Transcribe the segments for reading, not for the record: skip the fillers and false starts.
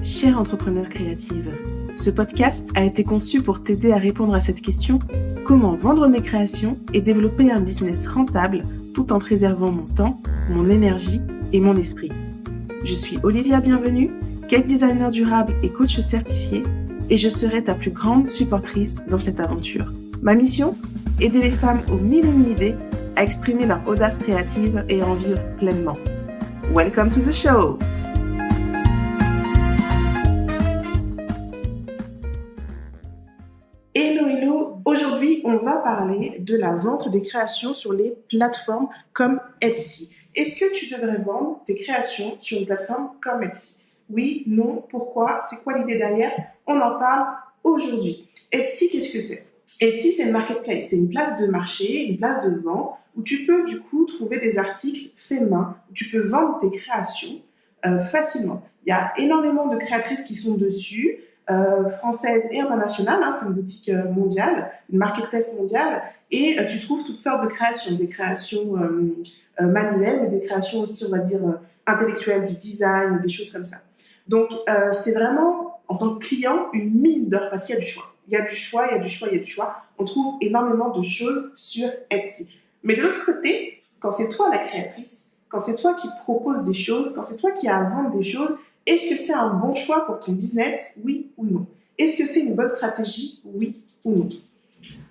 Chère entrepreneur créative, ce podcast a été conçu pour t'aider à répondre à cette question: comment vendre mes créations et développer un business rentable tout en préservant mon temps, mon énergie et mon esprit. Je suis Olivia Bienvenue, cake designer durable et coach certifié, et je serai ta plus grande supportrice dans cette aventure. Ma mission? Aider les femmes aux mille et une idées à exprimer leur audace créative et à en vivre pleinement. Welcome to the show! Hello! Aujourd'hui, on va parler de la vente des créations sur les plateformes comme Etsy. Est-ce que tu devrais vendre tes créations sur une plateforme comme Etsy? Oui, non, pourquoi? C'est quoi l'idée derrière? On en parle aujourd'hui. Etsy, qu'est-ce que c'est? Etsy, c'est une marketplace, c'est une place de marché, une place de vente où tu peux du coup trouver des articles faits main, où tu peux vendre tes créations facilement. Il y a énormément de créatrices qui sont dessus, françaises et internationales, c'est une boutique mondiale, une marketplace mondiale, et tu trouves toutes sortes de créations, des créations manuelles, mais des créations aussi, on va dire, intellectuelles, du design, des choses comme ça. Donc, c'est vraiment, en tant que client, une mine d'or parce qu'il y a du choix. Il y a du choix, il y a du choix, il y a du choix. On trouve énormément de choses sur Etsy. Mais de l'autre côté, quand c'est toi la créatrice, quand c'est toi qui proposes des choses, quand c'est toi qui as à vendre des choses, est-ce que c'est un bon choix pour ton business, oui ou non? Est-ce que c'est une bonne stratégie, oui ou non?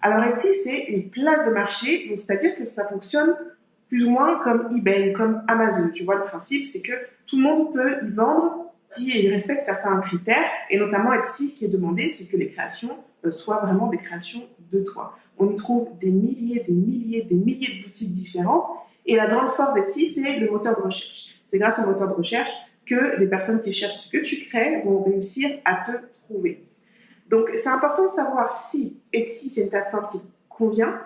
Alors Etsy, c'est une place de marché, donc c'est-à-dire que ça fonctionne plus ou moins comme eBay, comme Amazon. Tu vois, le principe, c'est que tout le monde peut y vendre si il respecte certains critères, et notamment Etsy, ce qui est demandé, c'est que les créations soient vraiment des créations de toi. On y trouve des milliers de boutiques différentes, et la grande force d'Etsy, c'est le moteur de recherche. C'est grâce au moteur de recherche que les personnes qui cherchent ce que tu crées vont réussir à te trouver. Donc, c'est important de savoir si Etsy, c'est une plateforme qui convient.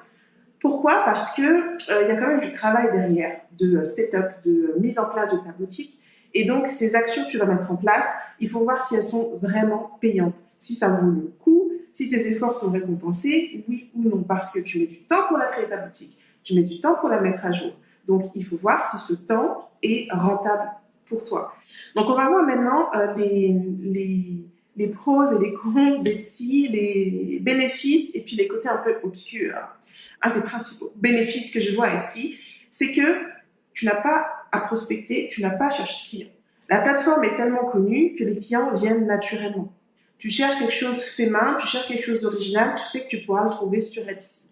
Pourquoi? Parce qu'il y a quand même du travail derrière, de setup, de mise en place de ta boutique. Et donc, ces actions que tu vas mettre en place, il faut voir si elles sont vraiment payantes, si ça vaut le coup, si tes efforts sont récompensés, oui ou non. Parce que tu mets du temps pour la créer ta boutique, tu mets du temps pour la mettre à jour. Donc, il faut voir si ce temps est rentable pour toi. Donc, on va voir maintenant les pros et les cons d'Etsy, les bénéfices et puis les côtés un peu obscurs. Un des principaux bénéfices que je vois à Etsy, c'est que tu n'as pas à prospecter, tu n'as pas à chercher de clients. La plateforme est tellement connue que les clients viennent naturellement. Tu cherches quelque chose fait main, tu cherches quelque chose d'original, tu sais que tu pourras le trouver sur Etsy.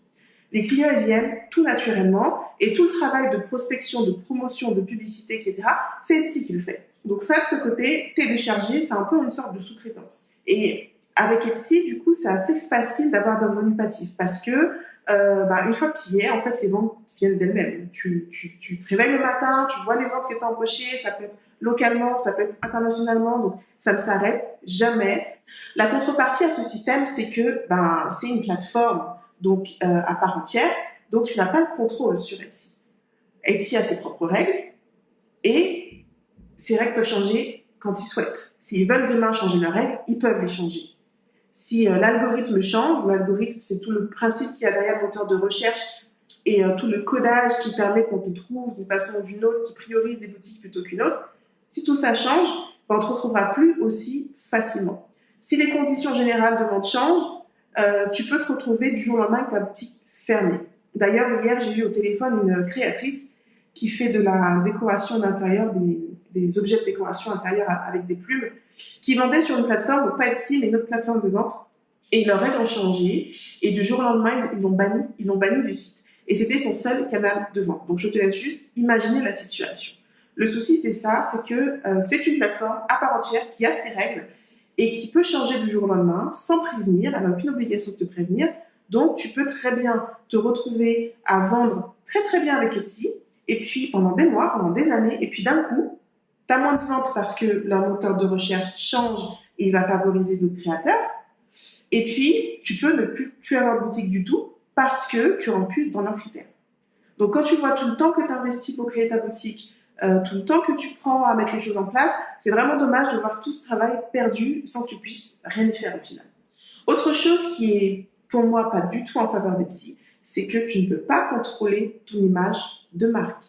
Les clients, ils viennent tout naturellement et tout le travail de prospection, de promotion, de publicité, etc., c'est Etsy qui le fait. Donc ça, de ce côté, télécharger, c'est un peu une sorte de sous-traitance. Et avec Etsy, du coup, c'est assez facile d'avoir des revenus passifs parce que une fois que tu y es, en fait, les ventes viennent d'elles-mêmes. Tu te réveilles le matin, tu vois les ventes que tu as empochées, ça peut être localement, ça peut être internationalement, donc ça ne s'arrête jamais. La contrepartie à ce système, c'est que c'est une plateforme donc à part entière, donc tu n'as pas de contrôle sur Etsy. Etsy a ses propres règles et ces règles peuvent changer quand ils souhaitent. S'ils veulent demain changer leurs règles, ils peuvent les changer. Si l'algorithme change, l'algorithme c'est tout le principe qu'il y a derrière le moteur de recherche et tout le codage qui permet qu'on te trouve d'une façon ou d'une autre, qui priorise des boutiques plutôt qu'une autre. Si tout ça change, on ne te retrouvera plus aussi facilement. Si les conditions générales de vente changent, tu peux te retrouver du jour au lendemain avec ta boutique fermée. D'ailleurs, hier, j'ai eu au téléphone une créatrice qui fait de la décoration d'intérieur, des objets de décoration intérieure avec des plumes, qui vendait sur une plateforme, donc pas Etsy, mais une autre plateforme de vente. Et leurs règles ont changé. Et du jour au lendemain, ils l'ont banni du site. Et c'était son seul canal de vente. Donc, je te laisse juste imaginer la situation. Le souci, c'est ça, c'est que c'est une plateforme à part entière qui a ses règles et qui peut changer du jour au lendemain sans prévenir, elle n'a aucune obligation de te prévenir. Donc, tu peux très bien te retrouver à vendre très très bien avec Etsy, et puis pendant des mois, pendant des années, et puis d'un coup, tu as moins de ventes parce que leur moteur de recherche change et il va favoriser d'autres créateurs. Et puis, tu peux ne plus avoir de boutique du tout parce que tu rentres plus dans leurs critères. Donc, quand tu vois tout le temps que tu investis pour créer ta boutique, tout le temps que tu prends à mettre les choses en place, c'est vraiment dommage de voir tout ce travail perdu sans que tu puisses rien y faire au final. Autre chose qui est pour moi pas du tout en faveur d'Etsy, c'est que tu ne peux pas contrôler ton image de marque.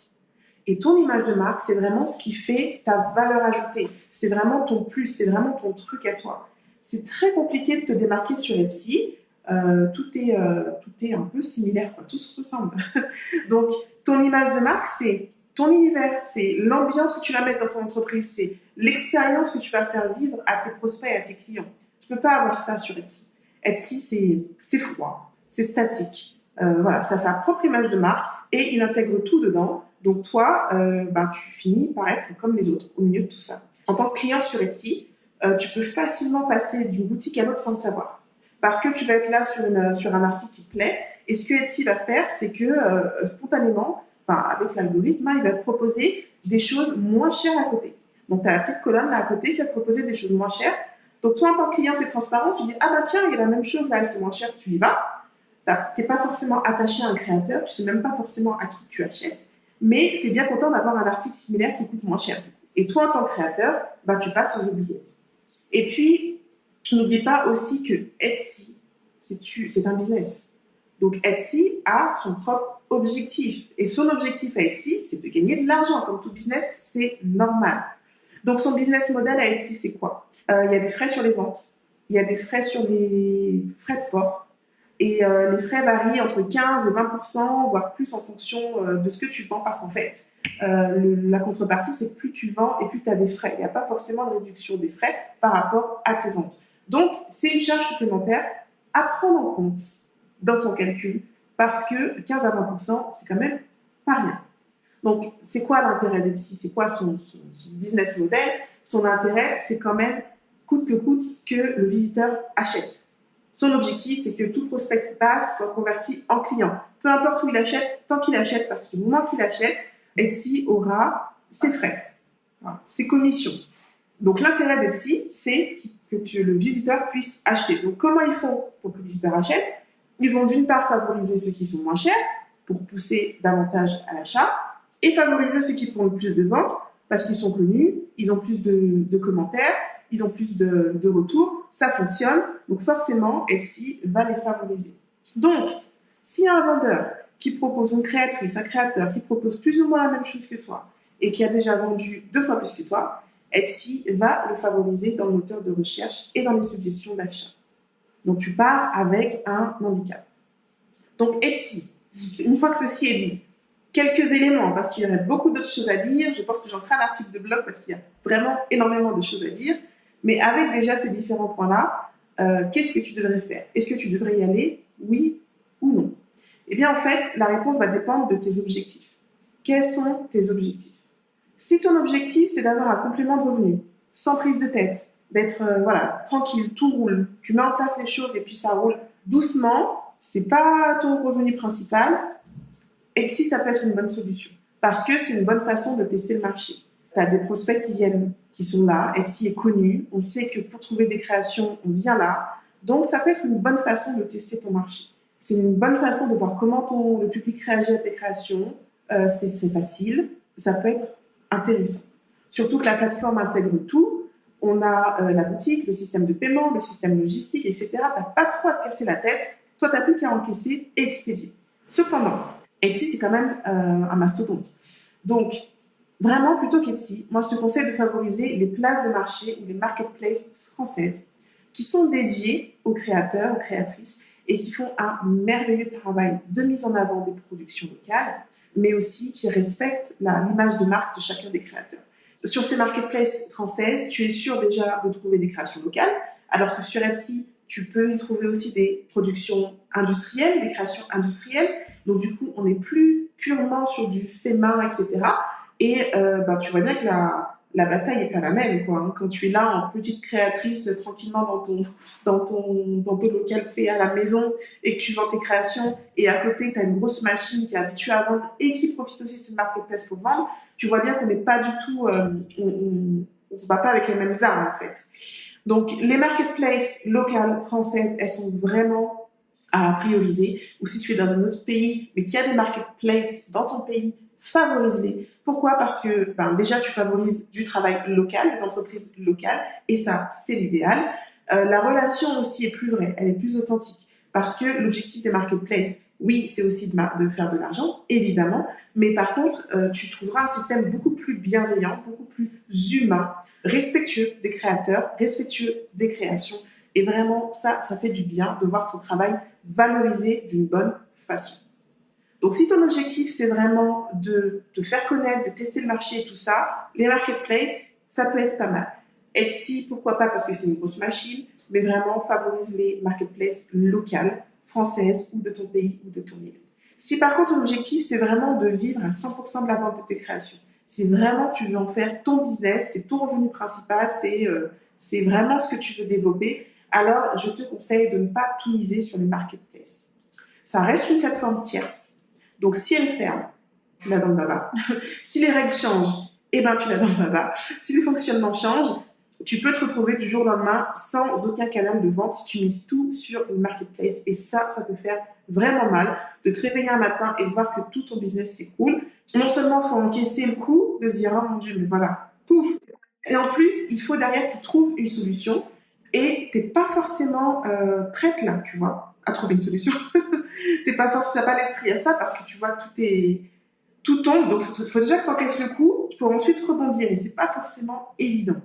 Et ton image de marque, c'est vraiment ce qui fait ta valeur ajoutée. C'est vraiment ton plus, c'est vraiment ton truc à toi. C'est très compliqué de te démarquer sur Etsy. Tout est un peu similaire, quoi. Tout se ressemble. Donc, ton image de marque, c'est ton univers, c'est l'ambiance que tu vas mettre dans ton entreprise, c'est l'expérience que tu vas faire vivre à tes prospects et à tes clients. Tu ne peux pas avoir ça sur Etsy. Etsy, c'est froid, c'est statique. Voilà, ça a sa propre image de marque et il intègre tout dedans. Donc toi, tu finis par être comme les autres au milieu de tout ça. En tant que client sur Etsy, tu peux facilement passer d'une boutique à l'autre sans le savoir. Parce que tu vas être là sur un article qui te plaît. Et ce que Etsy va faire, c'est que spontanément, avec l'algorithme, il va te proposer des choses moins chères à côté. Donc, tu as la petite colonne là à côté qui va te proposer des choses moins chères. Donc, toi, en tant que client, c'est transparent. Tu dis, ah bah tiens, il y a la même chose là, c'est moins cher, tu y vas. Tu n'es pas forcément attaché à un créateur, tu ne sais même pas forcément à qui tu achètes, mais tu es bien content d'avoir un article similaire qui coûte moins cher. Et toi, en tant que créateur, tu passes aux oubliettes. Et puis, n'oublie pas aussi que Etsy, c'est un business. Donc, Etsy a son propre objectif. Et son objectif à Etsy, c'est de gagner de l'argent. Comme tout business, c'est normal. Donc, son business model à Etsy, c'est quoi? Il y a des frais sur les ventes. Il y a des frais sur les frais de port. Et les frais varient entre 15 et 20%, voire plus en fonction de ce que tu vends. Parce qu'en fait, la contrepartie, c'est que plus tu vends et plus tu as des frais. Il n'y a pas forcément de réduction des frais par rapport à tes ventes. Donc, c'est une charge supplémentaire à prendre en compte dans ton calcul parce que 15 à 20%, c'est quand même pas rien. Donc, c'est quoi l'intérêt d'Etsy? C'est quoi son business model? Son intérêt, c'est quand même coûte que le visiteur achète. Son objectif, c'est que tout prospect qui passe soit converti en client. Peu importe où il achète, tant qu'il achète, parce que du moment qu'il achète, Etsy aura ses frais, ses commissions. Donc, l'intérêt d'Etsy, c'est que le visiteur puisse acheter. Donc, comment ils font pour que le visiteur achète? Ils vont d'une part favoriser ceux qui sont moins chers pour pousser davantage à l'achat et favoriser ceux qui font le plus de ventes parce qu'ils sont connus, ils ont plus de commentaires, ils ont plus de retours, ça fonctionne. Donc, forcément, Etsy va les favoriser. Donc, s'il y a un vendeur qui propose une créatrice, un créateur qui propose plus ou moins la même chose que toi et qui a déjà vendu 2 fois plus que toi, Etsy va le favoriser dans le moteur de recherche et dans les suggestions d'achat. Donc, tu pars avec un handicap. Donc, Etsy, une fois que ceci est dit, quelques éléments, parce qu'il y aurait beaucoup d'autres choses à dire. Je pense que j'en ferai un article de blog parce qu'il y a vraiment énormément de choses à dire. Mais avec déjà ces différents points-là, qu'est-ce que tu devrais faire? Est-ce que tu devrais y aller? Oui ou non? Eh bien, en fait, la réponse va dépendre de tes objectifs. Quels sont tes objectifs? Si ton objectif, c'est d'avoir un complément de revenu, sans prise de tête, d'être tranquille, tout roule, tu mets en place les choses et puis ça roule doucement, c'est pas ton revenu principal, Etsy, ça peut être une bonne solution parce que c'est une bonne façon de tester le marché. Tu as des prospects qui viennent, qui sont là, Etsy est connu, on sait que pour trouver des créations, on vient là. Donc, ça peut être une bonne façon de tester ton marché. C'est une bonne façon de voir comment le public réagit à tes créations. C'est facile, ça peut être intéressant. Surtout que la plateforme intègre tout. On a la boutique, le système de paiement, le système logistique, etc. Tu n'as pas trop à te casser la tête. Toi, tu n'as plus qu'à encaisser et expédier. Cependant, Etsy, c'est quand même un mastodonte. Donc, vraiment, plutôt qu'Etsy, moi, je te conseille de favoriser les places de marché ou les marketplaces françaises qui sont dédiées aux créateurs, aux créatrices et qui font un merveilleux travail de mise en avant des productions locales, mais aussi qui respectent l'image de marque de chacun des créateurs. Sur ces marketplaces françaises, tu es sûr déjà de trouver des créations locales, alors que sur Etsy, tu peux y trouver aussi des productions industrielles, des créations industrielles. Donc, du coup, on n'est plus purement sur du fait main, etc. Et tu vois bien que la bataille n'est pas la même, quoi, hein. Quand tu es là en petite créatrice, tranquillement dans ton local fait à la maison et que tu vends tes créations, et à côté, tu as une grosse machine qui est habituée à vendre et qui profite aussi de cette marketplace pour vendre, tu vois bien qu'on n'est pas du tout... on se bat pas avec les mêmes armes, en fait. Donc, les marketplaces locales françaises, elles sont vraiment à prioriser. Ou si tu es dans un autre pays, mais qu'il y a des marketplaces dans ton pays, favorise-les. Pourquoi? Parce que déjà, tu favorises du travail local, des entreprises locales, et ça, c'est l'idéal. La relation aussi est plus vraie, elle est plus authentique. Parce que l'objectif des marketplaces, oui, c'est aussi de faire de l'argent, évidemment, mais par contre, tu trouveras un système beaucoup plus bienveillant, beaucoup plus humain, respectueux des créateurs, respectueux des créations. Et vraiment, ça fait du bien de voir ton travail valorisé d'une bonne façon. Donc, si ton objectif, c'est vraiment de te faire connaître, de tester le marché et tout ça, les marketplaces, ça peut être pas mal. Etsy, pourquoi pas, parce que c'est une grosse machine, mais vraiment favorise les marketplaces locales, françaises ou de ton pays ou de ton île. Si par contre ton objectif, c'est vraiment de vivre à 100% de la vente de tes créations, si vraiment tu veux en faire ton business, c'est ton revenu principal, c'est vraiment ce que tu veux développer, alors je te conseille de ne pas tout miser sur les marketplaces. Ça reste une plateforme tierce. Donc, si elle ferme, tu l'as dans le baba. Si les règles changent, eh ben, tu l'as dans le baba. Si le fonctionnement change, tu peux te retrouver du jour au lendemain sans aucun canal de vente si tu mises tout sur une marketplace. Et ça peut faire vraiment mal de te réveiller un matin et de voir que tout ton business s'écroule. Non seulement il faut encaisser le coup de se dire, oh mon Dieu, mais voilà, pouf. Et en plus, il faut derrière que tu trouves une solution et tu n'es pas forcément prête là, tu vois, à trouver une solution. T'as pas l'esprit à ça parce que tu vois que tout tombe. Donc, faut déjà que tu encaisses le coup pour ensuite rebondir. Et c'est pas forcément évident.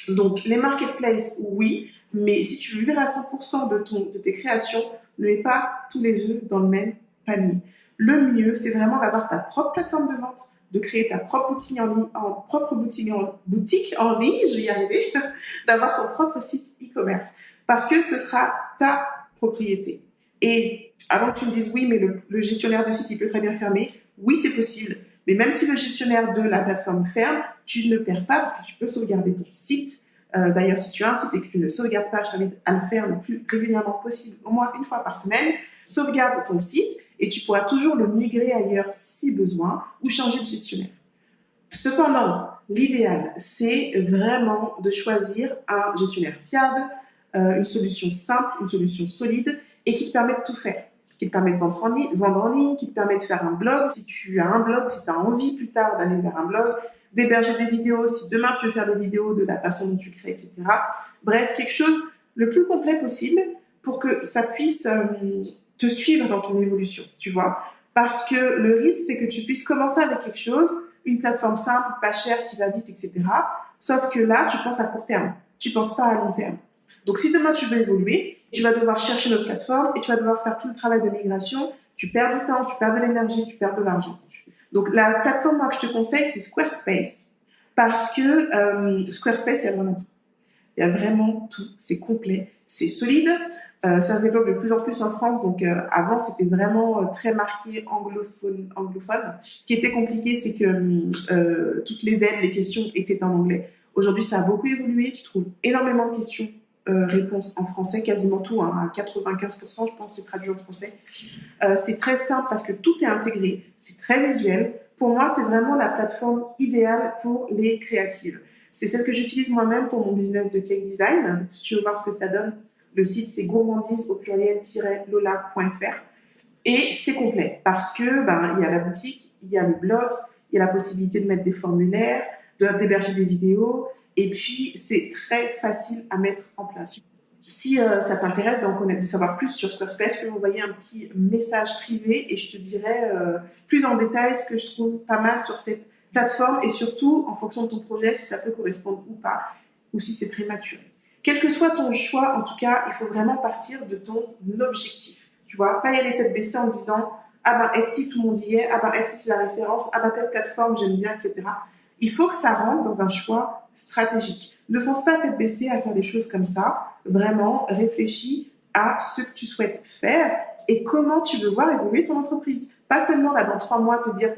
Donc, les marketplaces, oui. Mais si tu veux vivre à 100% de tes créations, ne mets pas tous les œufs dans le même panier. Le mieux, c'est vraiment d'avoir ta propre plateforme de vente, de créer ta propre boutique en ligne, je vais y arriver, d'avoir ton propre site e-commerce. Parce que ce sera ta propriété. Et avant que tu me dises oui, mais le gestionnaire de site, il peut très bien fermer. Oui, c'est possible. Mais même si le gestionnaire de la plateforme ferme, tu ne perds pas parce que tu peux sauvegarder ton site. D'ailleurs, si tu as un site et que tu ne le sauvegardes pas, je t'invite à le faire le plus régulièrement possible, au moins une fois par semaine. Sauvegarde ton site et tu pourras toujours le migrer ailleurs si besoin ou changer de gestionnaire. Cependant, l'idéal, c'est vraiment de choisir un gestionnaire fiable, une solution simple, une solution solide et qui te permet de tout faire, qui te permet de vendre en ligne, qui te permet de faire un blog, si tu as un blog, si tu as envie plus tard d'aller vers un blog, d'héberger des vidéos, si demain tu veux faire des vidéos de la façon dont tu crées, etc. Bref, quelque chose le plus complet possible pour que ça puisse te suivre dans ton évolution, tu vois. Parce que le risque, c'est que tu puisses commencer avec quelque chose, une plateforme simple, pas chère, qui va vite, etc. Sauf que là, tu penses à court terme, tu penses pas à long terme. Donc, si demain tu veux évoluer, tu vas devoir chercher notre plateforme et tu vas devoir faire tout le travail de migration. Tu perds du temps, tu perds de l'énergie, tu perds de l'argent. Donc, la plateforme moi, que je te conseille, c'est Squarespace. Parce que Squarespace, il y a vraiment tout. Il y a vraiment tout. C'est complet, c'est solide. Ça se développe de plus en plus en France. Donc, avant, c'était vraiment très marqué anglophone. Ce qui était compliqué, c'est que toutes les aides, les questions étaient en anglais. Aujourd'hui, ça a beaucoup évolué. Tu trouves énormément de questions réponses en français, quasiment tout, à 95%, je pense, c'est traduit en français. C'est très simple parce que tout est intégré, c'est très visuel. Pour moi, c'est vraiment la plateforme idéale pour les créatives. C'est celle que j'utilise moi-même pour mon business de cake design. Si tu veux voir ce que ça donne, le site, c'est gourmandise au pluriel-lola.fr. Et c'est complet parce que il y a la boutique, il y a le blog, il y a la possibilité de mettre des formulaires, d'héberger des vidéos. Et puis, c'est très facile à mettre en place. Si ça t'intéresse de savoir plus sur Squarespace, tu peux m'envoyer un petit message privé et je te dirai plus en détail ce que je trouve pas mal sur cette plateforme et surtout, en fonction de ton projet, si ça peut correspondre ou pas, ou si c'est prématuré. Quel que soit ton choix, en tout cas, il faut vraiment partir de ton objectif. Tu vois, pas y aller tête baissée en disant « Ah Etsy, tout le monde y est. Ah Etsy, c'est la référence. Ah telle plateforme, j'aime bien, etc. » Il faut que ça rentre dans un choix stratégique. Ne fonce pas tête baissée à faire des choses comme ça. Vraiment, réfléchis à ce que tu souhaites faire et comment tu veux voir évoluer ton entreprise. Pas seulement là dans 3 mois te dire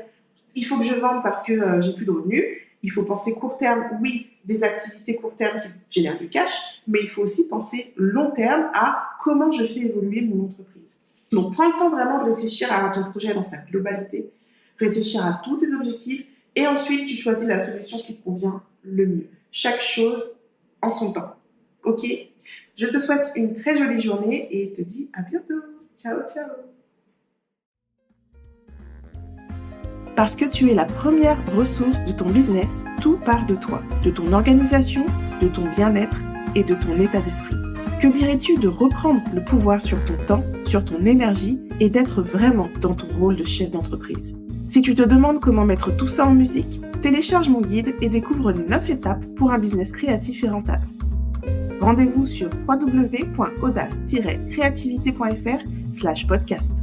il faut que je vende parce que j'ai plus de revenus. Il faut penser court terme, oui, des activités court terme qui génèrent du cash, mais il faut aussi penser long terme à comment je fais évoluer mon entreprise. Donc, prends le temps vraiment de réfléchir à ton projet dans sa globalité, réfléchir à tous tes objectifs et ensuite, tu choisis la solution qui te convient le mieux. Chaque chose en son temps. Ok ? Je te souhaite une très jolie journée et te dis à bientôt. Ciao, ciao. Parce que tu es la première ressource de ton business, tout part de toi, de ton organisation, de ton bien-être et de ton état d'esprit. Que dirais-tu de reprendre le pouvoir sur ton temps, sur ton énergie et d'être vraiment dans ton rôle de chef d'entreprise. Si tu te demandes comment mettre tout ça en musique, télécharge mon guide et découvre les 9 étapes pour un business créatif et rentable. Rendez-vous sur www.audace-créativité.fr/podcast.